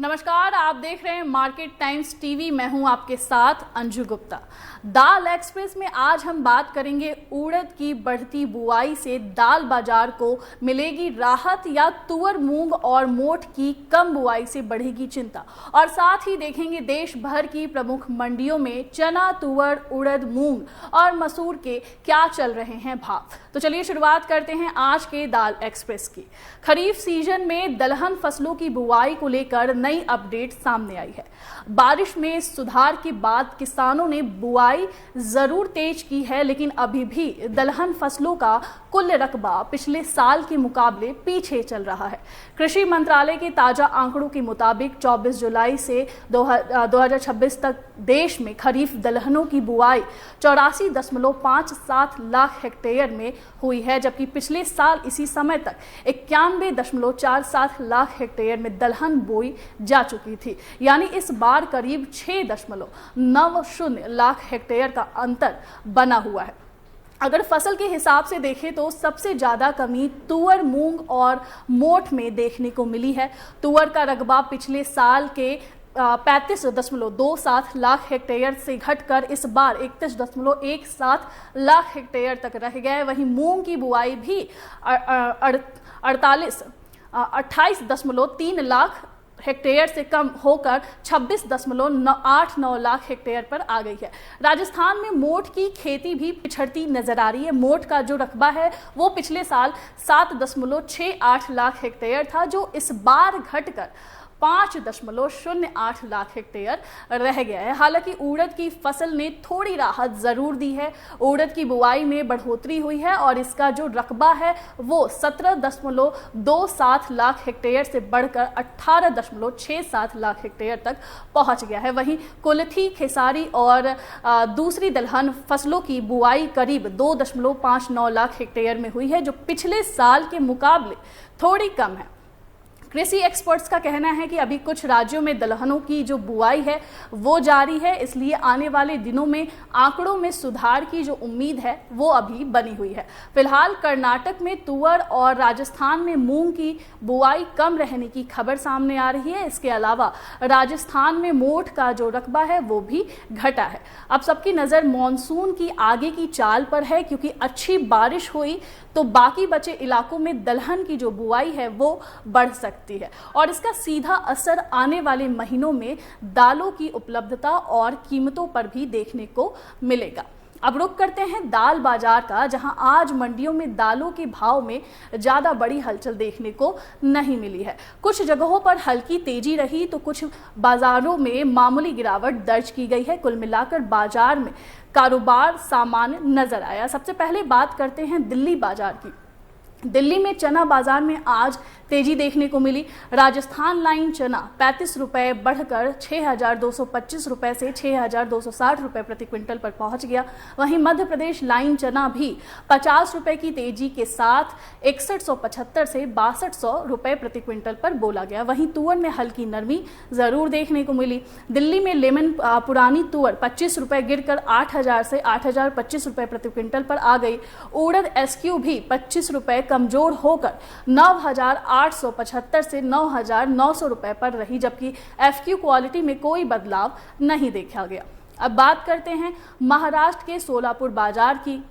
नमस्कार, आप देख रहे हैं मार्केट टाइम्स टीवी। मैं हूं आपके साथ अंजू गुप्ता। दाल एक्सप्रेस में आज हम बात करेंगे उड़द की बढ़ती बुआई से दाल बाजार को मिलेगी राहत या तुअर, मूंग और मोठ की कम बुआई से बढ़ेगी चिंता। और साथ ही देखेंगे देश भर की प्रमुख मंडियों में चना, तुअर, उड़द, मूंग और मसूर के क्या चल रहे हैं भाव। तो चलिए शुरुआत करते हैं आज के दाल एक्सप्रेस की। खरीफ सीजन में दलहन फसलों की बुआई को लेकर नई अपडेट सामने आई है। बारिश में सुधार के बाद किसानों ने बुआई जरूर तेज की है, लेकिन अभी भी दलहन फसलों का कुल रकबा पिछले साल के मुकाबले पीछे चल रहा है। कृषि मंत्रालय के ताजा आंकड़ों के मुताबिक 24 जुलाई से 2026 तक देश में खरीफ दलहनों की बुआई 84.57 लाख हेक्टेयर में हुई है, जबकि पिछले साल इसी समय तक 91.47 लाख हेक्टेयर में दलहन बोई जा चुकी थी। यानी इस बार करीब 6.90 लाख हेक्टेयर का अंतर बना हुआ है। अगर फसल के हिसाब से देखें तो सबसे ज़्यादा कमी तुअर, मूंग और मोठ में देखने को मिली है। तुअर का रकबा पिछले साल के 35.27 लाख हेक्टेयर से घटकर इस बार 31.17 लाख हेक्टेयर तक रह गए। वहीं मूंग की बुआई भी 28.3 लाख हेक्टेयर से कम होकर 26.89 लाख हेक्टेयर पर आ गई है। राजस्थान में मोठ की खेती भी पिछड़ती नजर आ रही है। मोठ का जो रकबा है वो पिछले साल 7.68 लाख हेक्टेयर था, जो इस बार घटकर 5.08 लाख हेक्टेयर रह गया है। हालांकि उड़द की फसल ने थोड़ी राहत जरूर दी है। उड़द की बुआई में बढ़ोतरी हुई है और इसका जो रकबा है वो 17.27 लाख हेक्टेयर से बढ़कर 18.67 लाख हेक्टेयर तक पहुंच गया है। वहीं कुल्थी, खेसारी और दूसरी दलहन फसलों की बुआई करीब 2.59 लाख हेक्टेयर में हुई है, जो पिछले साल के मुकाबले थोड़ी कम है। कृषि एक्सपर्ट्स का कहना है कि अभी कुछ राज्यों में दलहनों की जो बुआई है वो जारी है, इसलिए आने वाले दिनों में आंकड़ों में सुधार की जो उम्मीद है वो अभी बनी हुई है। फिलहाल कर्नाटक में तुअर और राजस्थान में मूंग की बुआई कम रहने की खबर सामने आ रही है। इसके अलावा राजस्थान में मोठ का जो रकबा है वो भी घटा है। अब सबकी नज़र मॉनसून की आगे की चाल पर है, क्योंकि अच्छी बारिश हुई तो बाकी बचे इलाकों में दलहन की जो बुआई है वो बढ़ सकती है और इसका सीधा असर आने वाले महीनों में दालों की उपलब्धता और कीमतों पर भी देखने को मिलेगा। अब रुख करते हैं दाल बाजार का, जहां आज मंडियों में दालों के भाव में ज़्यादा बड़ी हलचल देखने को नहीं मिली है। कुछ जगहों पर हल्की तेजी रही तो कुछ बाजारों में मामूली गिरावट दर्ज की गई है। कुल मिलाकर बाजार में कारोबार सामान्य नजर आया। सबसे पहले बात करते हैं दिल्ली बाजार की। दिल्ली में चना बाजार में आज तेजी देखने को मिली। राजस्थान लाइन चना 35 रुपये बढ़कर 6,225 रुपये से 6,260 रुपये प्रति क्विंटल पर पहुंच गया। वहीं मध्य प्रदेश लाइन चना भी 50 रुपये की तेजी के साथ 6175 से 6200 रुपये प्रति क्विंटल पर बोला गया। वहीं तुअर में हल्की नरमी जरूर देखने को मिली। दिल्ली में लेमन पुरानी तुअर 25 रुपये गिरकर 8,000 से 8,025 रुपये प्रति क्विंटल पर आ गई। उड़द SQ भी 25 रुपये कमजोर होकर 9,875 से 9,900 रुपये पर रही, जबकि FQ क्वालिटी में कोई बदलाव नहीं देखा गया। अब बात करते हैं महाराष्ट्र के सोलापुर बाजार की।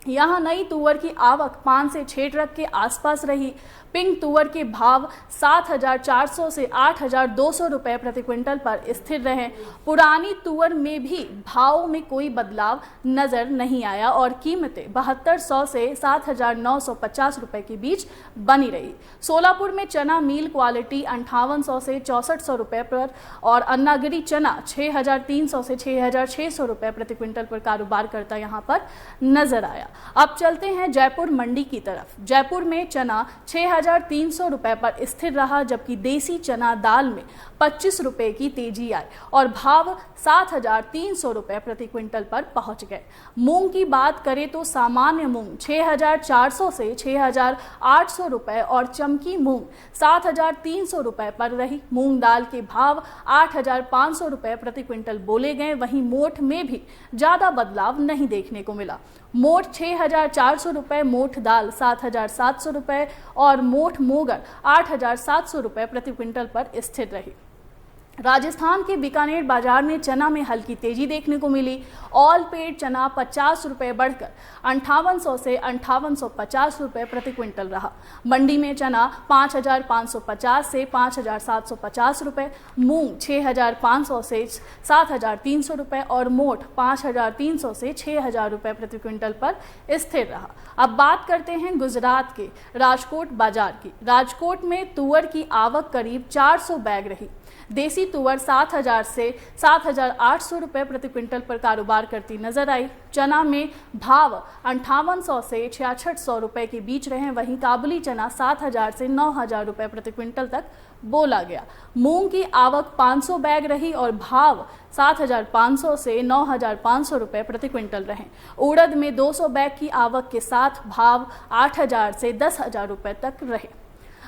यहाँ नई तुअर की आवक 5 से 6 ट्रक के आसपास रही। पिंक तुअर के भाव 7,400 से 8,200 रुपये प्रति क्विंटल पर स्थिर रहे। पुरानी तुअर में भी भाव में कोई बदलाव नजर नहीं आया और कीमतें 7200 से 7,950 रुपये के बीच बनी रही। सोलापुर में चना मील क्वालिटी 5800 से 6400 रुपये पर और अन्नागिरी चना 6,300 से 6,600 रुपये प्रति क्विंटल पर कारोबार करता यहाँ पर नजर आया। अब चलते हैं जयपुर मंडी की तरफ। जयपुर में चना 6,300 रुपये पर स्थिर रहा, जबकि देसी चना दाल में 25 रुपये की तेजी आई और भाव 7,300 रुपये प्रति क्विंटल पर पहुंच गए। मूंग की बात करें तो सामान्य मूंग 6,400 से 6,800 रुपये और चमकी मूंग 7,300 रुपये पर रही। मूंग दाल के भाव 8,500 रुपये प्रति क्विंटल बोले गए। वहीं मोठ में भी ज़्यादा बदलाव नहीं देखने को मिला। मोठ 6,400 रुपये, मोठ दाल 7,700 रुपये और मोठ मोगर 8,700 रुपये प्रति क्विंटल पर स्थिर रही। राजस्थान के बीकानेर बाजार में चना में हल्की तेजी देखने को मिली। ऑल पेड चना 50 रुपये बढ़कर 5800 से 5850 रुपये प्रति क्विंटल रहा। मंडी में चना 5550 से 5750 रुपये, मूंग 6500 से 7300 रुपये और मोठ 5300 से 6000 रुपये प्रति क्विंटल पर स्थिर रहा। अब बात करते हैं गुजरात के राजकोट बाजार की। राजकोट में तुअर की आवक करीब 400 बैग रही। देसी तुअर 7000 से 7800 रुपये प्रति क्विंटल पर कारोबार करती नजर आई। चना में भाव 5800 से 6600 रुपये के बीच रहे। वहीं काबुली चना 7000 से 9000 रुपये प्रति क्विंटल तक बोला गया। मूंग की आवक 500 बैग रही और भाव 7500 से 9500 रुपये प्रति क्विंटल रहे। उड़द में 200 बैग की आवक के साथ भाव 8000 से 10000 रुपये तक रहे।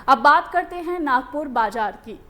अब बात करते हैं नागपुर बाजार की।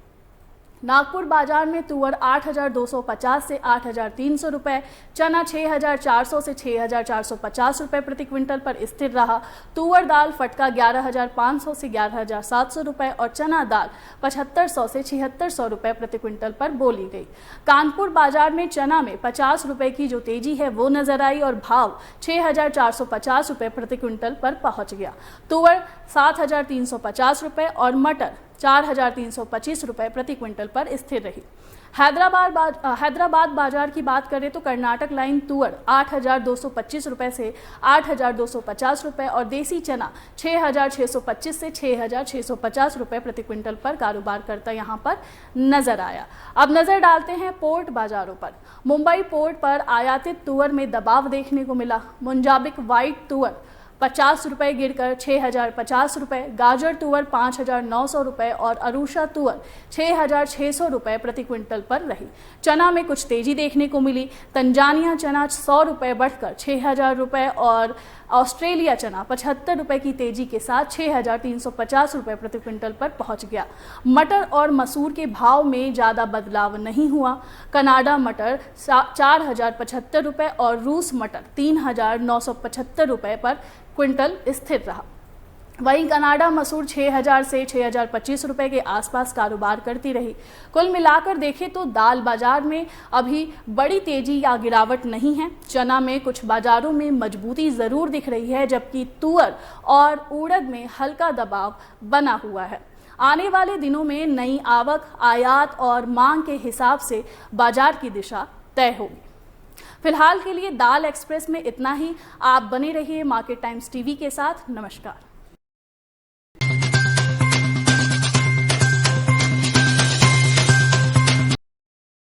नागपुर बाजार में तुअर 8250 से 8300 रुपये, चना 6400 से 6450 रुपये प्रति क्विंटल पर स्थिर रहा। तुअर दाल फटका 11500 से 11700 रुपये और चना दाल 7500 से 7600 रुपये प्रति क्विंटल पर बोली गई। कानपुर बाजार में चना में 50 रुपये की जो तेजी है वो नजर आई और भाव 6450 रुपये प्रति क्विंटल पर पहुंच गया। तुअर 7350 रुपये और मटर 4325 रुपये प्रति क्विंटल पर स्थिर रही। हैदराबाद बाजार की बात करें तो कर्नाटक लाइन तुअर 8225 रुपये से 8250 रुपये और देसी चना 6625 से 6650 रुपये प्रति क्विंटल पर कारोबार करता यहां पर नजर आया। अब नजर डालते हैं पोर्ट बाजारों पर। मुंबई पोर्ट पर आयातित तुअर में दबाव देखने को मिला। मुंजाबिक व्हाइट तुअर 50 रुपये गिरकर 6050 रुपये, गाजर तुअर 5900 रुपये और अरुषा तुअर 6600 रुपये प्रति क्विंटल पर रही। चना में कुछ तेजी देखने को मिली। तंजानिया चना 100 रुपये बढ़कर 6000 रुपये और ऑस्ट्रेलिया चना 75 रुपये की तेजी के साथ 6350 रुपये प्रति क्विंटल पर पहुंच गया। मटर और मसूर के भाव में ज़्यादा बदलाव नहीं हुआ। कनाडा मटर 4075 रुपये और रूस मटर 3975 रुपये पर क्विंटल स्थिर रहा। वहीं कनाडा मसूर 6000 से 6025 रुपये के आसपास कारोबार करती रही। कुल मिलाकर देखें तो दाल बाजार में अभी बड़ी तेजी या गिरावट नहीं है। चना में कुछ बाजारों में मजबूती ज़रूर दिख रही है, जबकि तुअर और उड़द में हल्का दबाव बना हुआ है। आने वाले दिनों में नई आवक, आयात और मांग के हिसाब से बाजार की दिशा तय होगी। फिलहाल के लिए दाल एक्सप्रेस में इतना ही। आप बने रहिए मार्केट टाइम्स टीवी के साथ। नमस्कार।